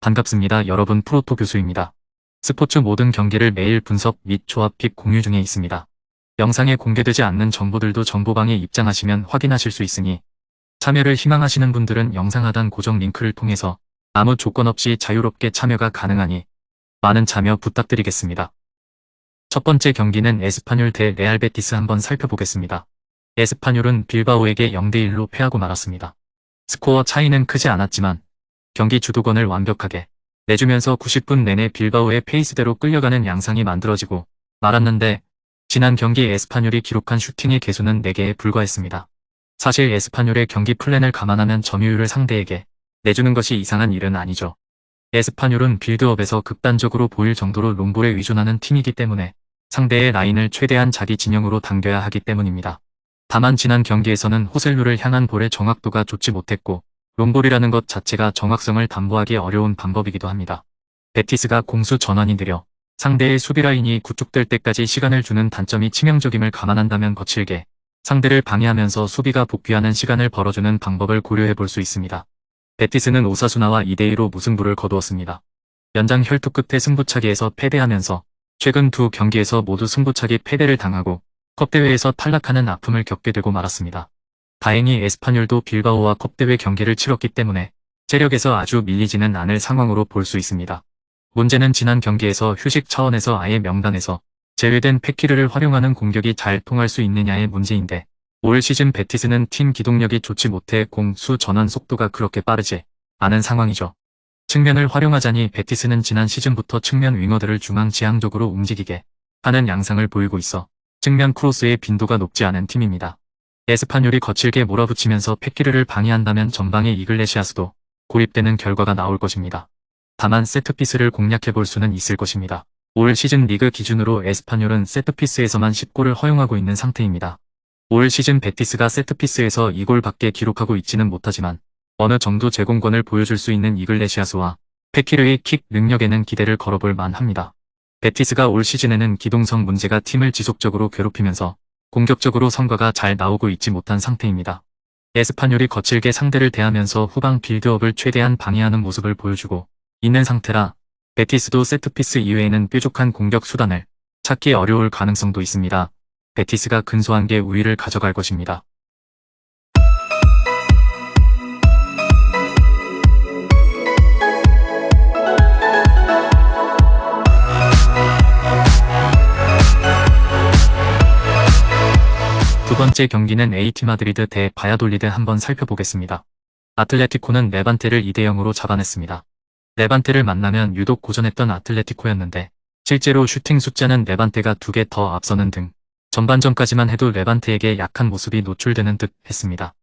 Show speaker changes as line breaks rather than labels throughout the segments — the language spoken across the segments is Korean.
반갑습니다. 여러분, 프로토 교수입니다. 스포츠 모든 경기를 매일 분석 및 조합 픽 공유 중에 있습니다. 영상에 공개되지 않는 정보들도 정보방에 입장하시면 확인하실 수 있으니 참여를 희망하시는 분들은 영상 하단 고정 링크를 통해서 아무 조건 없이 자유롭게 참여가 가능하니 많은 참여 부탁드리겠습니다. 첫 번째 경기는 에스파뇰 대 레알 베티스 한번 살펴보겠습니다. 에스파뇰은 빌바오에게 0대1로 패하고 말았습니다. 스코어 차이는 크지 않았지만 경기 주도권을 완벽하게 내주면서 90분 내내 빌바오의 페이스대로 끌려가는 양상이 만들어지고 말았는데 지난 경기 에스파뇰이 기록한 슈팅의 개수는 4개에 불과했습니다. 사실 에스파뇰의 경기 플랜을 감안하면 점유율을 상대에게 내주는 것이 이상한 일은 아니죠. 에스파뇰은 빌드업에서 극단적으로 보일 정도로 롱볼에 의존하는 팀이기 때문에 상대의 라인을 최대한 자기 진영으로 당겨야 하기 때문입니다. 다만 지난 경기에서는 호셀루를 향한 볼의 정확도가 좋지 못했고 롱볼이라는 것 자체가 정확성을 담보하기 어려운 방법이기도 합니다. 베티스가 공수 전환이 느려 상대의 수비 라인이 구축될 때까지 시간을 주는 단점이 치명적임을 감안한다면 거칠게 상대를 방해하면서 수비가 복귀하는 시간을 벌어주는 방법을 고려해 볼 수 있습니다. 베티스는 오사수나와 2대2로 무승부를 거두었습니다. 연장 혈투 끝에 승부차기에서 패배하면서 최근 두 경기에서 모두 승부차기 패배를 당하고 컵대회에서 탈락하는 아픔을 겪게 되고 말았습니다. 다행히 에스파뇰도 빌바오와 컵대회 경기를 치렀기 때문에 체력에서 아주 밀리지는 않을 상황으로 볼 수 있습니다. 문제는 지난 경기에서 휴식 차원에서 아예 명단에서 제외된 페키르를 활용하는 공격이 잘 통할 수 있느냐의 문제인데 올 시즌 베티스는 팀 기동력이 좋지 못해 공수 전환 속도가 그렇게 빠르지 않은 상황이죠. 측면을 활용하자니 베티스는 지난 시즌부터 측면 윙어들을 중앙 지향적으로 움직이게 하는 양상을 보이고 있어 측면 크로스의 빈도가 높지 않은 팀입니다. 에스파뇰이 거칠게 몰아붙이면서 페키르를 방해한다면 전방의 이글레시아스도 고립되는 결과가 나올 것입니다. 다만 세트피스를 공략해볼 수는 있을 것입니다. 올 시즌 리그 기준으로 에스파뇰은 세트피스에서만 10골을 허용하고 있는 상태입니다. 올 시즌 베티스가 세트피스에서 2골밖에 기록하고 있지는 못하지만 어느 정도 제공권을 보여줄 수 있는 이글레시아스와 페키르의 킥 능력에는 기대를 걸어볼 만합니다. 베티스가 올 시즌에는 기동성 문제가 팀을 지속적으로 괴롭히면서 공격적으로 성과가 잘 나오고 있지 못한 상태입니다. 에스파뇰이 거칠게 상대를 대하면서 후방 빌드업을 최대한 방해하는 모습을 보여주고 있는 상태라 베티스도 세트피스 이외에는 뾰족한 공격 수단을 찾기 어려울 가능성도 있습니다. 베티스가 근소한 게 우위를 가져갈 것입니다. 두 번째 경기는 AT 마드리드 대 바야돌리드 한번 살펴보겠습니다. 아틀레티코는 레반테를 2대0으로 잡아냈습니다. 레반테를 만나면 유독 고전했던 아틀레티코였는데 실제로 슈팅 숫자는 레반테가 2개 더 앞서는 등 전반전까지만 해도 레반테에게 약한 모습이 노출되는 듯 했습니다.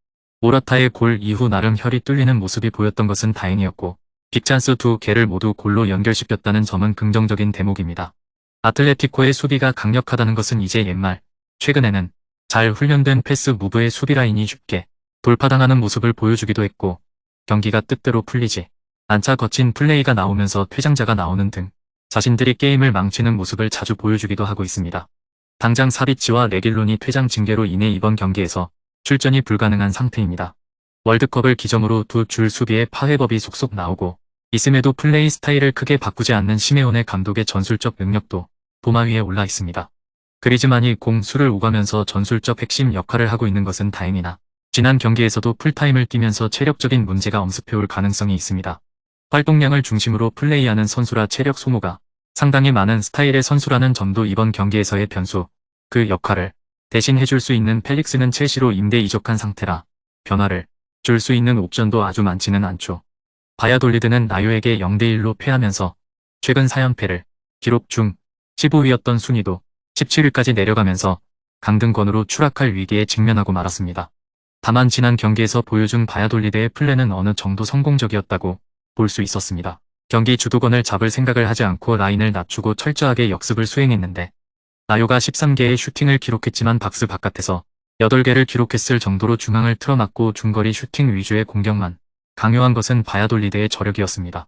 모라타의 골 이후 나름 혈이 뚫리는 모습이 보였던 것은 다행이었고 빅찬스 2개를 모두 골로 연결시켰다는 점은 긍정적인 대목입니다. 아틀레티코의 수비가 강력하다는 것은 이제 옛말, 최근에는 잘 훈련된 패스 무브의 수비 라인이 쉽게 돌파당하는 모습을 보여주기도 했고 경기가 뜻대로 풀리지 않자 거친 플레이가 나오면서 퇴장자가 나오는 등 자신들이 게임을 망치는 모습을 자주 보여주기도 하고 있습니다. 당장 사비치와 레길론이 퇴장 징계로 인해 이번 경기에서 출전이 불가능한 상태입니다. 월드컵을 기점으로 두 줄 수비의 파회법이 속속 나오고 있음에도 플레이 스타일을 크게 바꾸지 않는 시메오네 감독의 전술적 능력도 도마 위에 올라 있습니다. 그리즈만이 공수를 오가면서 전술적 핵심 역할을 하고 있는 것은 다행이나 지난 경기에서도 풀타임을 뛰면서 체력적인 문제가 엄습해올 가능성이 있습니다. 활동량을 중심으로 플레이하는 선수라 체력 소모가 상당히 많은 스타일의 선수라는 점도 이번 경기에서의 변수, 그 역할을 대신 해줄 수 있는 펠릭스는 첼시로 임대 이적한 상태라 변화를 줄 수 있는 옵션도 아주 많지는 않죠. 바야돌리드는 라요에게 0대1로 패하면서 최근 4연패를 기록 중 15위였던 순위도 17위까지 내려가면서 강등권으로 추락할 위기에 직면하고 말았습니다. 다만 지난 경기에서 보여준 바야돌리드의 플랜은 어느 정도 성공적이었다고 볼 수 있었습니다. 경기 주도권을 잡을 생각을 하지 않고 라인을 낮추고 철저하게 역습을 수행했는데 라요가 13개의 슈팅을 기록했지만 박스 바깥에서 8개를 기록했을 정도로 중앙을 틀어막고 중거리 슈팅 위주의 공격만 강요한 것은 바야돌리드의 저력이었습니다.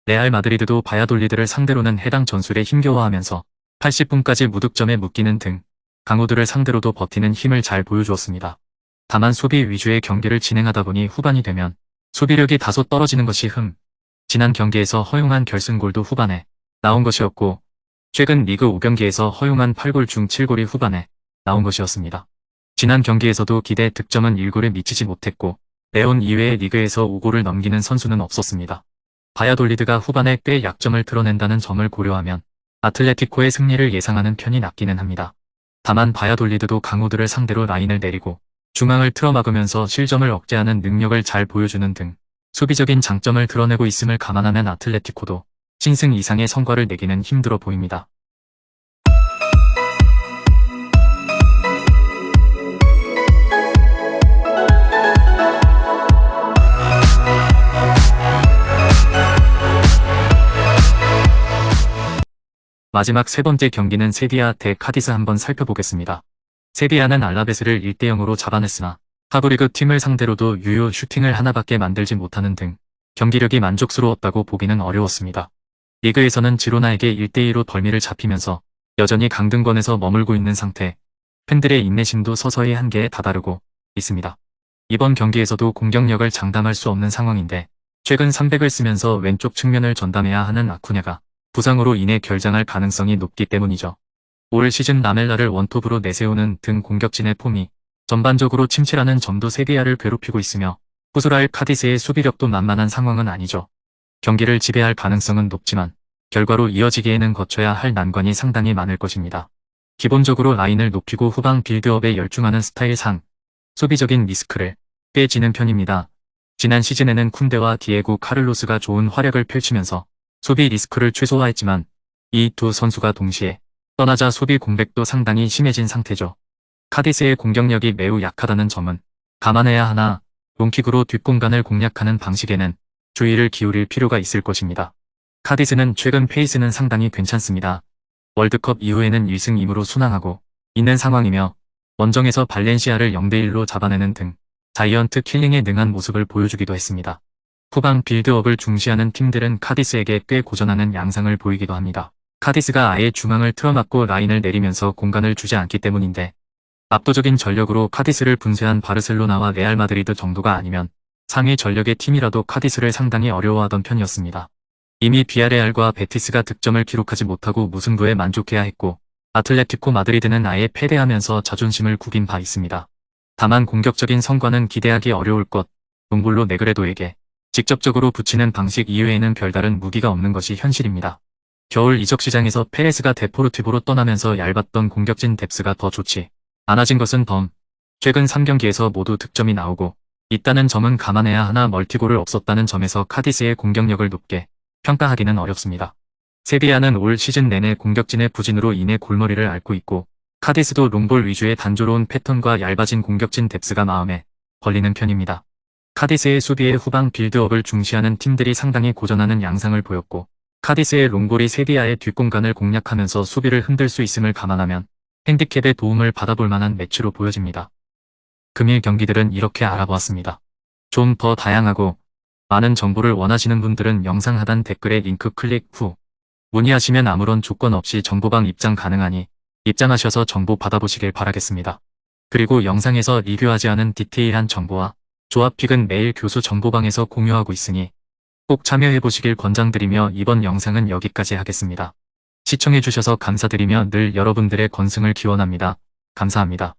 레알 마드리드도 바야돌리드를 상대로는 해당 전술에 힘겨워하면서 80분까지 무득점에 묶이는 등 강호들을 상대로도 버티는 힘을 잘 보여주었습니다. 다만 수비 위주의 경기를 진행하다 보니 후반이 되면 수비력이 다소 떨어지는 것이 지난 경기에서 허용한 결승골도 후반에 나온 것이었고 최근 리그 5경기에서 허용한 8골 중 7골이 후반에 나온 것이었습니다. 지난 경기에서도 기대 득점은 1골에 미치지 못했고 레온 이외의 리그에서 5골을 넘기는 선수는 없었습니다. 바야돌리드가 후반에 꽤 약점을 드러낸다는 점을 고려하면 아틀레티코의 승리를 예상하는 편이 낫기는 합니다. 다만 바야돌리드도 강호들을 상대로 라인을 내리고 중앙을 틀어막으면서 실점을 억제하는 능력을 잘 보여주는 등 수비적인 장점을 드러내고 있음을 감안하면 아틀레티코도 신승 이상의 성과를 내기는 힘들어 보입니다. 마지막 세 번째 경기는 세비야 대 카디스 한번 살펴보겠습니다. 세비야는 알라베스를 1대0으로 잡아냈으나 하브리그 팀을 상대로도 유효 슈팅을 하나밖에 만들지 못하는 등 경기력이 만족스러웠다고 보기는 어려웠습니다. 리그에서는 지로나에게 1대2로 벌미를 잡히면서 여전히 강등권에서 머물고 있는 상태, 팬들의 인내심도 서서히 한계에 다다르고 있습니다. 이번 경기에서도 공격력을 장담할 수 없는 상황인데 최근 300을 쓰면서 왼쪽 측면을 전담해야 하는 아쿠냐가 부상으로 인해 결장할 가능성이 높기 때문이죠. 올 시즌 라멜라를 원톱으로 내세우는 등 공격진의 폼이 전반적으로 침체라는 점도 세비야를 괴롭히고 있으며 후술할 카디스의 수비력도 만만한 상황은 아니죠. 경기를 지배할 가능성은 높지만 결과로 이어지기에는 거쳐야 할 난관이 상당히 많을 것입니다. 기본적으로 라인을 높이고 후방 빌드업에 열중하는 스타일상 수비적인 리스크를 꽤 지는 편입니다. 지난 시즌에는 쿤데와 디에고 카를로스가 좋은 활약을 펼치면서 수비 리스크를 최소화했지만 이 두 선수가 동시에 떠나자 수비 공백도 상당히 심해진 상태죠. 카디스의 공격력이 매우 약하다는 점은 감안해야 하나 롱킥으로 뒷공간을 공략하는 방식에는 주의를 기울일 필요가 있을 것입니다. 카디스는 최근 페이스는 상당히 괜찮습니다. 월드컵 이후에는 1승 2무로 순항하고 있는 상황이며 원정에서 발렌시아를 0대1로 잡아내는 등 자이언트 킬링에 능한 모습을 보여주기도 했습니다. 후방 빌드업을 중시하는 팀들은 카디스에게 꽤 고전하는 양상을 보이기도 합니다. 카디스가 아예 중앙을 틀어막고 라인을 내리면서 공간을 주지 않기 때문인데 압도적인 전력으로 카디스를 분쇄한 바르셀로나와 레알 마드리드 정도가 아니면 상위 전력의 팀이라도 카디스를 상당히 어려워하던 편이었습니다. 이미 비아레알과 베티스가 득점을 기록하지 못하고 무승부에 만족해야 했고 아틀레티코 마드리드는 아예 패배하면서 자존심을 구긴 바 있습니다. 다만 공격적인 성과는 기대하기 어려울 것, 롱볼로 네그레도에게 직접적으로 붙이는 방식 이외에는 별다른 무기가 없는 것이 현실입니다. 겨울 이적시장에서 페레스가 데포르티보로 떠나면서 얇았던 공격진 뎁스가 더 좋지 않아진 것은 최근 3경기에서 모두 득점이 나오고 있다는 점은 감안해야 하나 멀티골을 없었다는 점에서 카디스의 공격력을 높게 평가하기는 어렵습니다. 세비야는 올 시즌 내내 공격진의 부진으로 인해 골머리를 앓고 있고 카디스도 롱볼 위주의 단조로운 패턴과 얇아진 공격진 뎁스가 마음에 걸리는 편입니다. 카디스의 수비에 후방 빌드업을 중시하는 팀들이 상당히 고전하는 양상을 보였고 카디스의 롱볼이 세비야의 뒷공간을 공략하면서 수비를 흔들 수 있음을 감안하면 핸디캡의 도움을 받아볼 만한 매치로 보여집니다. 금일 경기들은 이렇게 알아보았습니다. 좀 더 다양하고 많은 정보를 원하시는 분들은 영상 하단 댓글에 링크 클릭 후 문의하시면 아무런 조건 없이 정보방 입장 가능하니 입장하셔서 정보 받아보시길 바라겠습니다. 그리고 영상에서 리뷰하지 않은 디테일한 정보와 조합픽은 매일 교수 정보방에서 공유하고 있으니 꼭 참여해보시길 권장드리며 이번 영상은 여기까지 하겠습니다. 시청해주셔서 감사드리며 늘 여러분들의 건승을 기원합니다. 감사합니다.